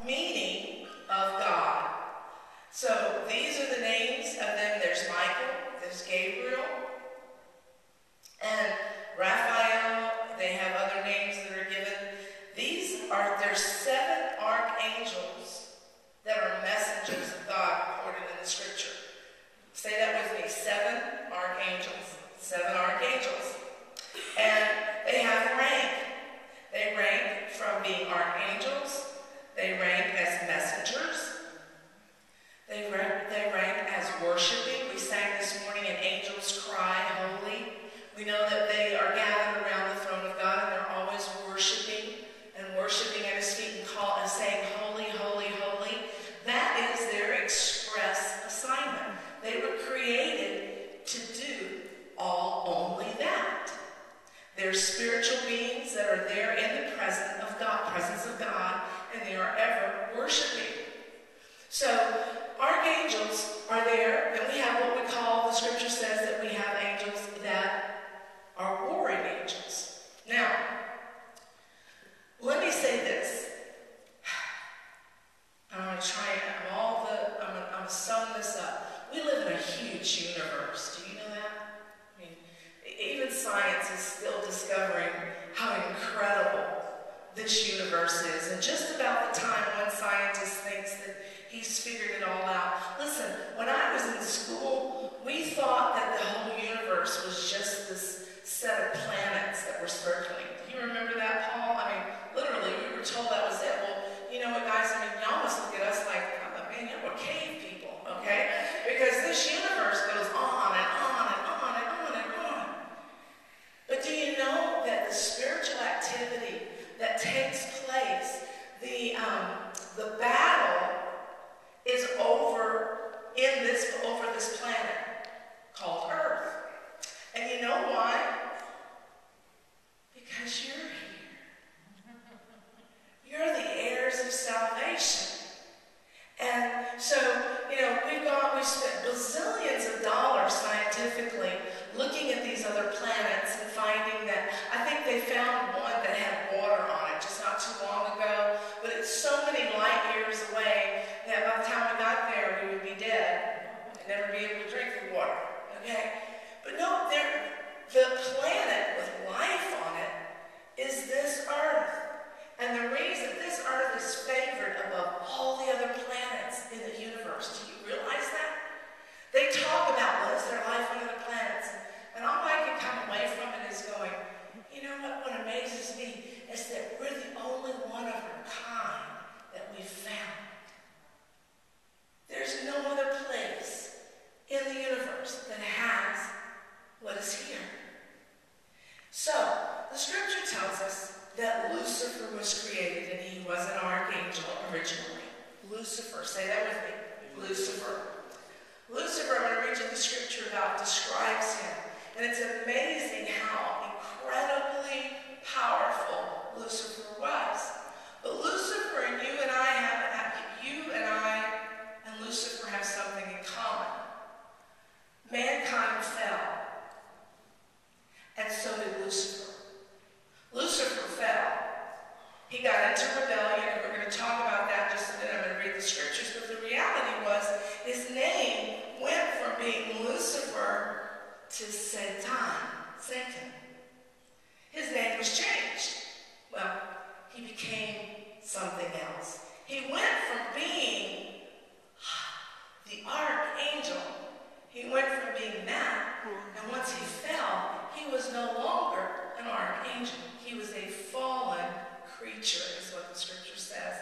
meaning of God. So these are the names of them. There's Michael, there's Gabriel, and Raphael. They have other names that are given. There's 7 archangels that are messengers of God recorded in the scripture. Say that with me, 7 archangels. 7 archangels. And they have rank. They rank from being archangels. They rank as messengers. They rank as worshiping. We sang this morning, and angels cry, holy. We know that they are gathered around the throne of God, and they're always worshiping at his feet and saying, holy, holy, holy. That is their express assignment. They were created to do only that. They're spiritual beings that are there in the presence of God, and they are ever worshiping. So archangels are there, and we have what we call, the scripture says that we have angels that are warring angels. Now, let me say this. I'm going to try it. I'm going to sum this up. We live in a huge universe. Do you know that? I mean, even science is still discovering how incredible this universe is. And just about the time one scientist thinks that he's figured it all out. Listen, when I was in school, we thought that the whole universe was just this set of planets that were circling. Do you remember that, Paul? I mean, literally, we were told that was it. Well, you know what, guys? I mean, y'all must look at us like, man, we're cave people, okay? Because this universe goes on and on and on and on and on. But do you know that the spiritual activity that takes place, the battle is over this planet called Earth. And you know why? Because you're here. You're the heirs of salvation. And so, we spent bazillions of dollars scientifically looking at these other planets and finding that, I think they found one that had water on it just not too long ago, but it's so many light years away that by the time we got there, we would be dead and never be able to drink the water, okay? But no, the planet with life on it is this Earth. And the reason this Earth is favored above all the other planets in the universe, do you realize that? They talk about, is there life on other planets? And all I can come away from it is going, you know what amazes me is that we're the only one of our kind that we've found. There's no other place in the universe that has what is here. So, the scripture tells us that Lucifer was created, and he was an archangel originally. Lucifer, say that with me. Lucifer. Lucifer, I'm going to read you the scripture about, describes him. And it's amazing how incredibly powerful Lucifer was. But Lucifer and you and Lucifer have something in common. Mankind fell. And so did Lucifer. Lucifer fell. He got into rebellion, and we're going to talk about that in just a minute. I'm going to read the scriptures, but the reality was his name went from being Lucifer to Satan. His name was changed. Well, he became something else. He went from being the archangel. He went from being that, and once he fell, he was no longer an archangel. He was a fallen creature, is what the scripture says.